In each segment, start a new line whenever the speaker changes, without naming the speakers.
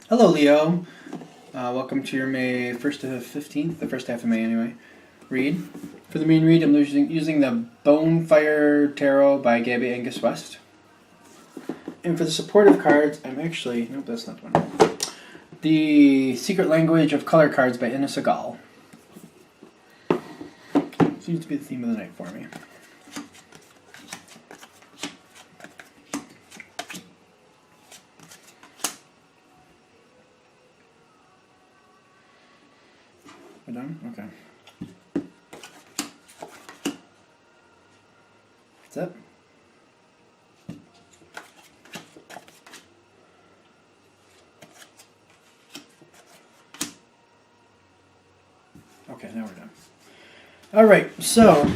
Hello, Leo. Welcome to your May 1st to 15th, the first half of May anyway, read. For the main read, I'm using the Bonefire Tarot by Gabby Angus West. And for the supportive cards, I'm actually... Nope, that's not the one. The Secret Language of Color cards by Ina Segal. Seems to be the theme of the night for me. We're done? Okay. What's up? Okay, now we're done. All right, so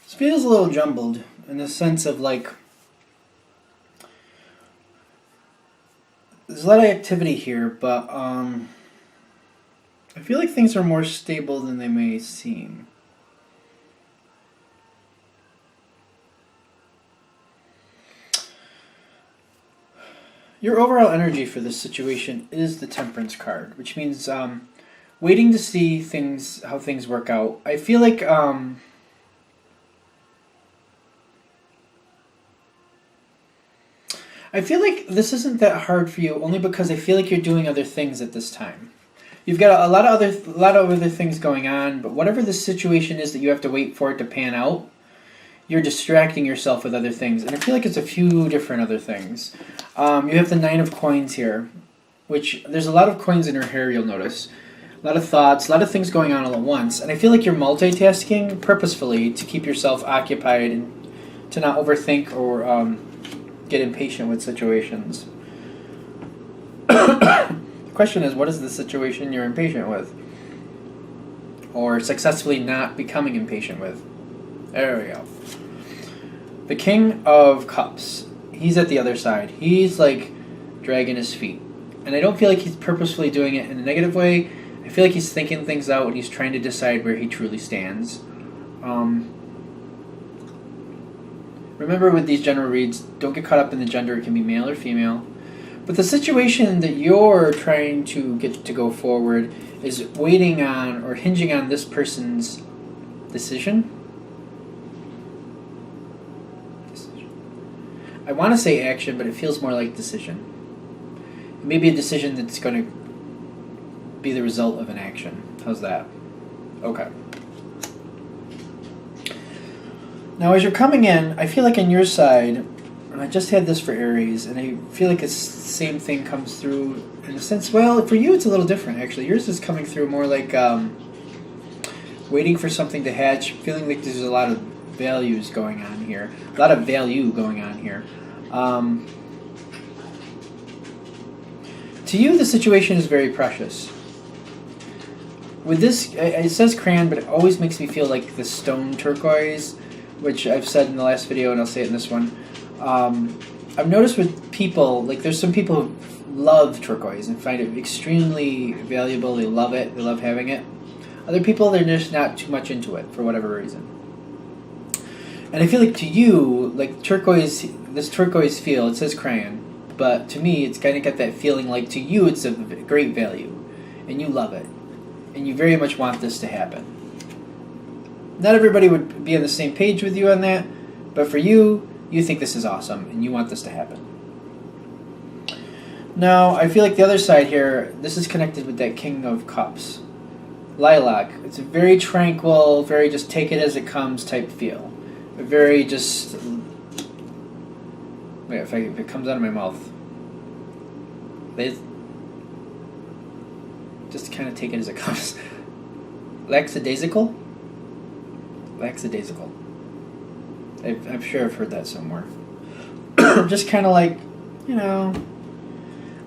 this feels a little jumbled in the sense of like there's a lot of activity here, but I feel like things are more stable than they may seem. Your overall energy for this situation is the Temperance card, which means waiting to see how things work out. I feel like this isn't that hard for you, only because I feel like you're doing other things at this time. You've got a lot of other things going on, but whatever the situation is that you have to wait for it to pan out, you're distracting yourself with other things. And I feel like it's a few different other things. You have the Nine of Coins here, which there's a lot of coins in her hair, you'll notice. A lot of thoughts, a lot of things going on all at once. And I feel like you're multitasking purposefully to keep yourself occupied and to not overthink or get impatient with situations. The question is, what is the situation you're impatient with? Or successfully not becoming impatient with? There we go. The King of Cups. He's at the other side. He's like dragging his feet. And I don't feel like he's purposefully doing it in a negative way. I feel like he's thinking things out and he's trying to decide where he truly stands. Remember with these general reads, don't get caught up in the gender. It can be male or female. But the situation that you're trying to get to go forward is waiting on or hinging on this person's decision. I want to say action, but it feels more like decision. It may be a decision that's going to be the result of an action. How's that? Okay. Now, as you're coming in, I feel like on your side, and I just had this for Aries, and I feel like it's the same thing comes through in a sense. Well, for you, it's a little different, actually. Yours is coming through more like waiting for something to hatch, feeling like there's a lot of values going on here, a lot of value going on here. To you, the situation is very precious. With this, it says crayon, but it always makes me feel like the stone turquoise, which I've said in the last video, and I'll say it in this one. I've noticed with people, like there's some people who love turquoise and find it extremely valuable. They love it. They love having it. Other people, they're just not too much into it for whatever reason. And I feel like to you, like turquoise, this turquoise feel, it says crayon, but to me, it's kind of got that feeling like to you, it's of great value, and you love it, and you very much want this to happen. Not everybody would be on the same page with you on that, but for you, you think this is awesome, and you want this to happen. Now, I feel like the other side here, this is connected with that King of Cups. Lilac. It's a very tranquil, very just take it as it comes type feel. A very just... Wait, if it comes out of my mouth. Just kind of take it as it comes. Lackadaisical? Lackadaisical. I'm sure I've heard that somewhere. Just kind of like, you know...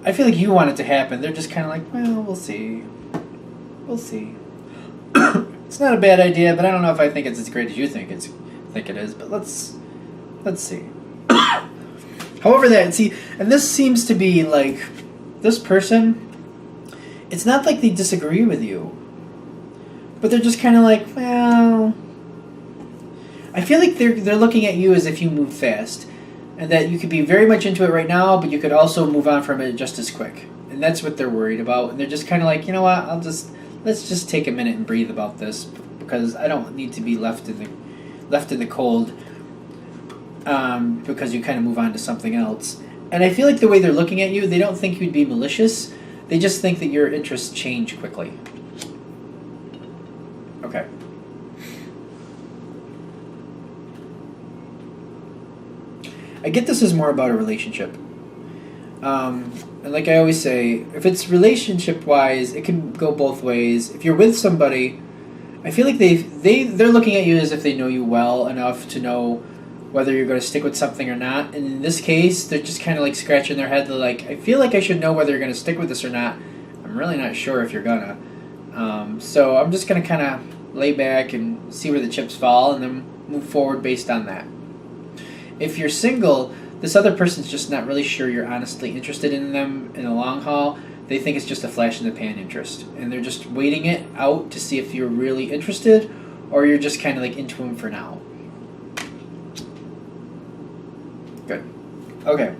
I feel like you want it to happen. They're just kind of like, well, we'll see. We'll see. It's not a bad idea, but I don't know if I think it's as great as you think it is. But let's see. However, and this seems to be like this person. It's not like they disagree with you, but they're just kind of like, well. I feel like they're looking at you as if you move fast, and that you could be very much into it right now, but you could also move on from it just as quick. And that's what they're worried about. And they're just kind of like, you know what? Let's just take a minute and breathe about this, because I don't need to be left in the cold. Because you kind of move on to something else. And I feel like the way they're looking at you, they don't think you'd be malicious. They just think that your interests change quickly. Okay. I get this is more about a relationship. And like I always say, if it's relationship-wise, it can go both ways. If you're with somebody, I feel like they're looking at you as if they know you well enough to know whether you're going to stick with something or not. And in this case, they're just kind of like scratching their head. They're like, I feel like I should know whether you're going to stick with this or not. I'm really not sure if you're gonna. So I'm just going to kind of lay back and see where the chips fall and then move forward based on that. If you're single, this other person's just not really sure you're honestly interested in them in the long haul. They think it's just a flash in the pan interest. And they're just waiting it out to see if you're really interested or you're just kind of like into them for now. Good. Okay.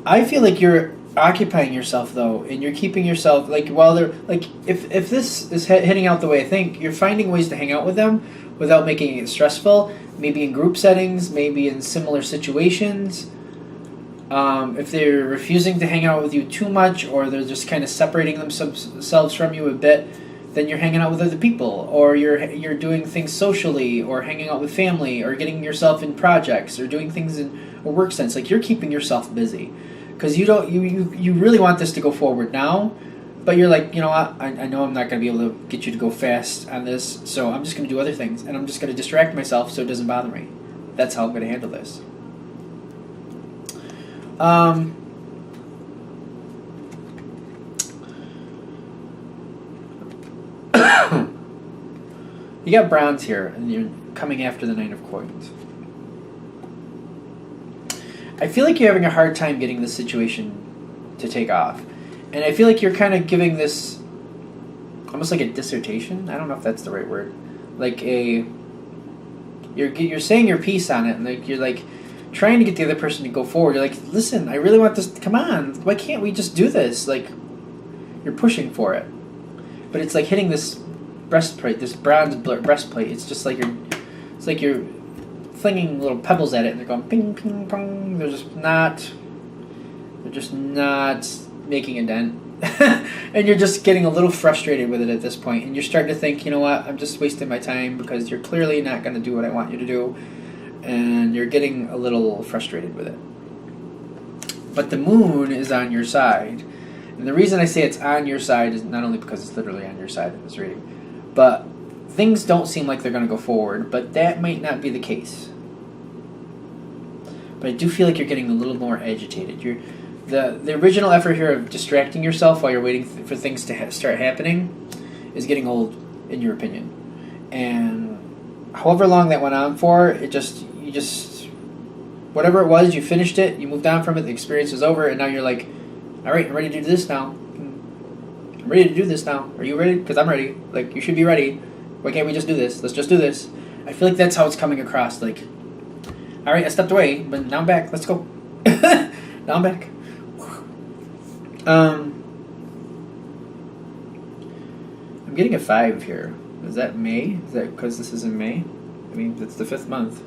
I feel like you're occupying yourself though, and you're keeping yourself like while they're like if this is hitting out the way I think, you're finding ways to hang out with them without making it stressful. Maybe in group settings, maybe in similar situations. If they're refusing to hang out with you too much, or they're just kind of separating themselves from you a bit, then you're hanging out with other people, or you're doing things socially, or hanging out with family, or getting yourself in projects, or doing things in a work sense. Like you're keeping yourself busy, because you really want this to go forward now, but you're like, you know what? I know I'm not going to be able to get you to go fast on this, so I'm just going to do other things, and I'm just going to distract myself so it doesn't bother me. That's how I'm going to handle this. You got Browns here, and you're coming after the Nine of Coins. I feel like you're having a hard time getting this situation to take off. And I feel like you're kind of giving this almost like a dissertation. I don't know if that's the right word. Like you're saying your piece on it, and like you're like trying to get the other person to go forward. You're like, listen, I really want this. Come on, why can't we just do this? Like you're pushing for it, but it's like hitting this breastplate, this bronze breastplate. It's just like you're flinging little pebbles at it, and they're going ping, ping, pong. They're just not making a dent. And you're just getting a little frustrated with it at this point, and you're starting to think, you know what, I'm just wasting my time because you're clearly not going to do what I want you to do, and you're getting a little frustrated with it. But the moon is on your side, and the reason I say it's on your side is not only because it's literally on your side in this reading, but things don't seem like they're going to go forward, but that might not be the case. But I do feel like you're getting a little more agitated. The original effort here of distracting yourself while you're waiting for things to start happening is getting old, in your opinion. And however long that went on for, you just whatever it was, you finished it, you moved on from it, the experience is over, and now you're like, all right, I'm ready to do this now. I'm ready to do this now. Are you ready? Because I'm ready. Like, you should be ready. Why can't we just do this? Let's just do this. I feel like that's how it's coming across. Like, all right, I stepped away, but now I'm back. Let's go. Now I'm back. I'm getting a 5 here. Is that May? Is that because this is in May? I mean, that's the 5th month.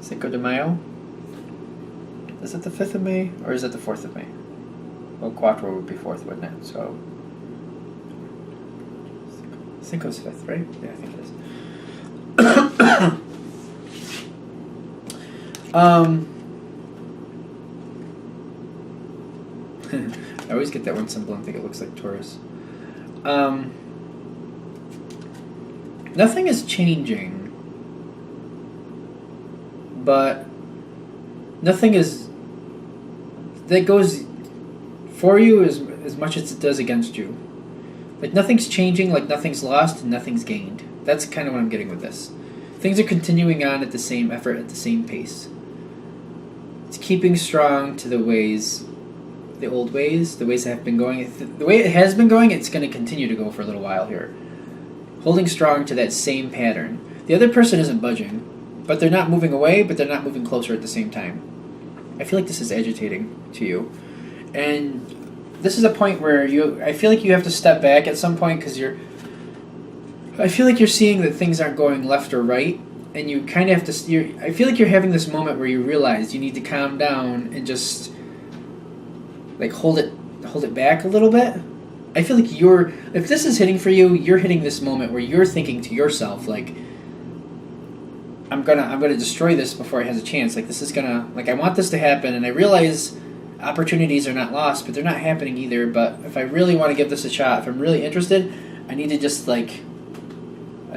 Cinco de Mayo? Is it the 5th of May? Or is it the 4th of May? Well, Cuatro would be 4th, wouldn't it? So, Cinco's 5th, right? Yeah, I think it is. I always get that one symbol and think it looks like Taurus. Nothing is changing, but nothing is that goes for you as much as it does against you. Like nothing's changing, like nothing's lost and nothing's gained. That's kind of what I'm getting with this. Things are continuing on at the same effort, at the same pace. It's keeping strong to the ways, the old ways, the ways that have been going. The way it has been going, it's going to continue to go for a little while here. Holding strong to that same pattern. The other person isn't budging, but they're not moving away, but they're not moving closer at the same time. I feel like this is agitating to you. And this is a point where I feel like you have to step back at some point because I feel like you're seeing that things aren't going left or right, and you kind of have to. I feel like you're having this moment where you realize you need to calm down and just like hold it back a little bit. I feel like if this is hitting for you, you're hitting this moment where you're thinking to yourself like, I'm gonna destroy this before it has a chance. Like this is gonna I want this to happen, and I realize opportunities are not lost, but they're not happening either. But if I really want to give this a shot, if I'm really interested, I need to just I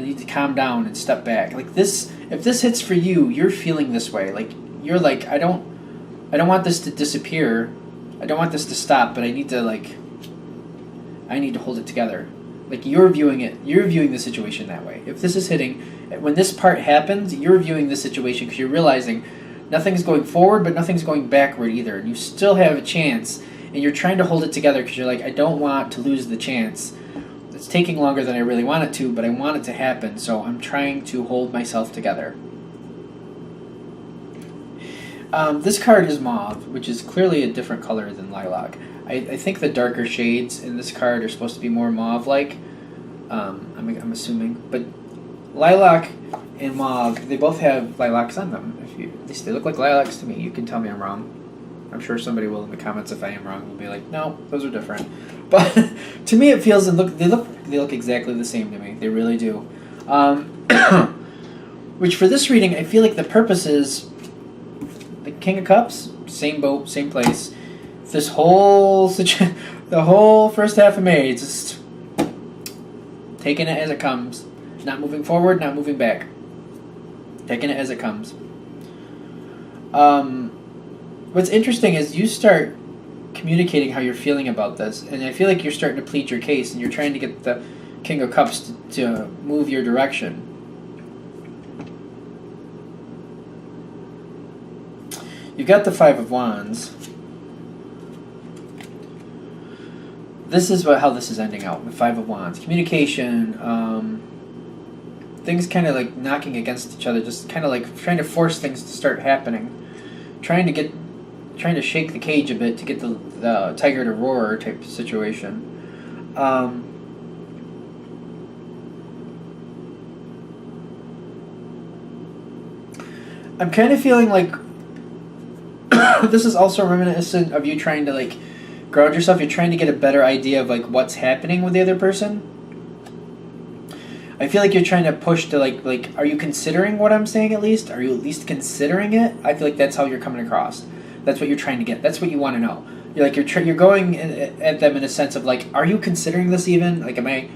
need to calm down and step back. Like this, if this hits for you, you're feeling this way. Like you're like, I don't want this to disappear. I don't want this to stop, but I need to hold it together. Like you're viewing the situation that way. If this is hitting, when this part happens, you're viewing the situation because you're realizing nothing's going forward, but nothing's going backward either. And you still have a chance, and you're trying to hold it together because you're like, I don't want to lose the chance. It's taking longer than I really want it to, but I want it to happen, so I'm trying to hold myself together. This card is mauve, which is clearly a different color than lilac. I think the darker shades in this card are supposed to be more mauve-like. I'm assuming, but lilac and mauve, they both have lilacs on them. At least they look like lilacs to me. You can tell me I'm wrong. I'm sure somebody will in the comments if I am wrong. Will be like, no, those are different. But to me, it feels they look exactly the same to me. They really do. Which for this reading, I feel like the purpose is the King of Cups, same boat, same place. This whole the whole first half of May, just taking it as it comes, not moving forward, not moving back, taking it as it comes. What's interesting is you start communicating how you're feeling about this, and I feel like you're starting to plead your case, and you're trying to get the King of Cups to move your direction. You've got the Five of Wands. This is how this is ending out, the Five of Wands. Communication, things kind of like knocking against each other, just kind of like trying to force things to start happening. Trying to shake the cage a bit to get the tiger to roar type of situation. I'm kind of feeling like this is also reminiscent of you trying to like ground yourself. You're trying to get a better idea of like what's happening with the other person. I feel like you're trying to push to like are you considering what I'm saying at least? Are you at least considering it? I feel like that's how you're coming across. That's what you're trying to get. That's what you want to know. You're like you're going at them in a sense of like, are you considering this even? Like, am I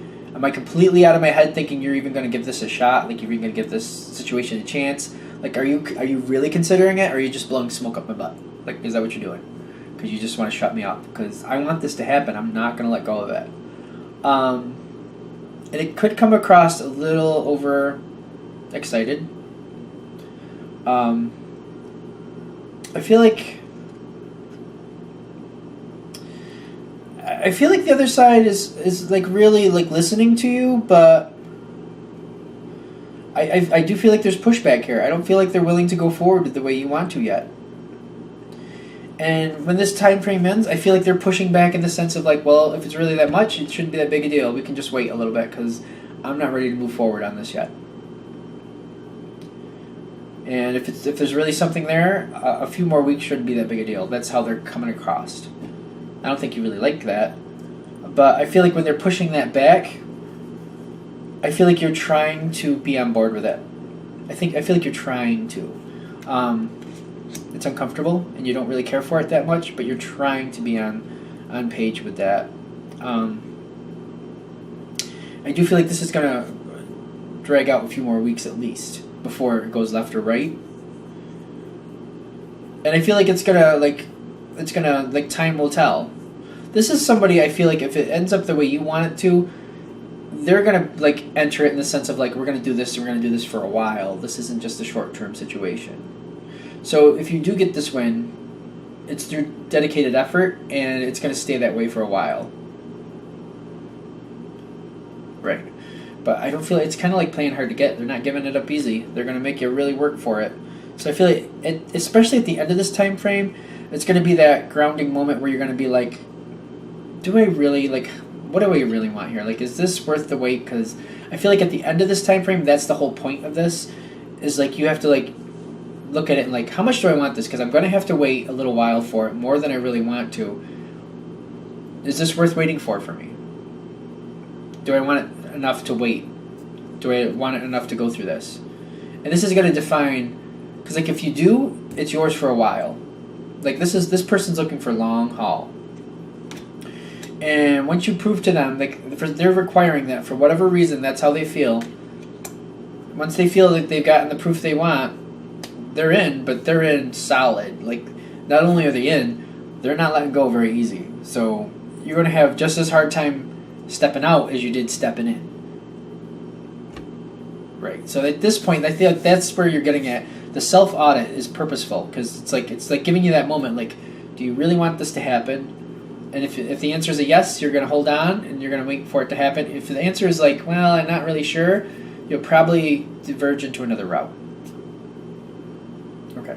completely out of my head thinking you're even going to give this a shot? Like, you're even going to give this situation a chance? Like, are you really considering it, or are you just blowing smoke up my butt? Like, is that what you're doing? Because you just want to shut me up. Because I want this to happen. I'm not going to let go of it. And it could come across a little over excited. I feel like the other side is like really like listening to you, but I do feel like there's pushback here. I don't feel like they're willing to go forward the way you want to yet. And when this time frame ends, I feel like they're pushing back in the sense of like, well, if it's really that much, it shouldn't be that big a deal. We can just wait a little bit because I'm not ready to move forward on this yet. And if there's really something there, a few more weeks shouldn't be that big a deal. That's how they're coming across. I don't think you really like that. But I feel like when they're pushing that back, I feel like you're trying to be on board with it. I feel like you're trying to. It's uncomfortable, and you don't really care for it that much, but you're trying to be on page with that. I do feel like this is going to drag out a few more weeks at least before it goes left or right. And I feel like it's gonna time will tell. This is somebody I feel like if it ends up the way you want it to, they're gonna like enter it in the sense of like, we're gonna do this and we're gonna do this for a while. This isn't just a short-term situation. So if you do get this win, it's through dedicated effort, and it's gonna stay that way for a while. Right. But I don't feel it's kind of like playing hard to get. They're not giving it up easy. They're going to make you really work for it. So I feel like, especially at the end of this time frame, it's going to be that grounding moment where you're going to be like, do I really, like, what do I really want here? Like, is this worth the wait? Because I feel like at the end of this time frame, that's the whole point of this, is like you have to like look at it and like, how much do I want this? Because I'm going to have to wait a little while for it, more than I really want to. Is this worth waiting for me? Do I want it enough to wait? Do I want it enough to go through this? And this is going to define, because like if you do, it's yours for a while. Like this person's looking for long haul. And once you prove to them, like they're requiring that for whatever reason, that's how they feel. Once they feel like they've gotten the proof they want, they're in, but they're in solid. Like not only are they in, they're not letting go very easy. So you're going to have just as hard time stepping out as you did stepping in. Right. So at this point, I feel like that's where you're getting at. The self-audit is purposeful because it's like giving you that moment. Like, do you really want this to happen? And if the answer is a yes, you're going to hold on and you're going to wait for it to happen. If the answer is like, well, I'm not really sure, you'll probably diverge into another route. Okay.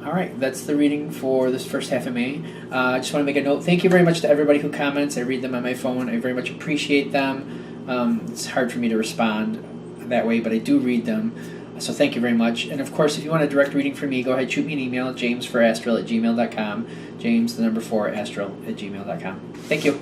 All right, that's the reading for this first half of May. I just want to make a note. Thank you very much to everybody who comments. I read them on my phone. I very much appreciate them. It's hard for me to respond that way, but I do read them. So thank you very much. And of course, if you want a direct reading from me, go ahead, shoot me an email at jamesforastral@gmail.com. James, the number 4, astral@gmail.com. Thank you.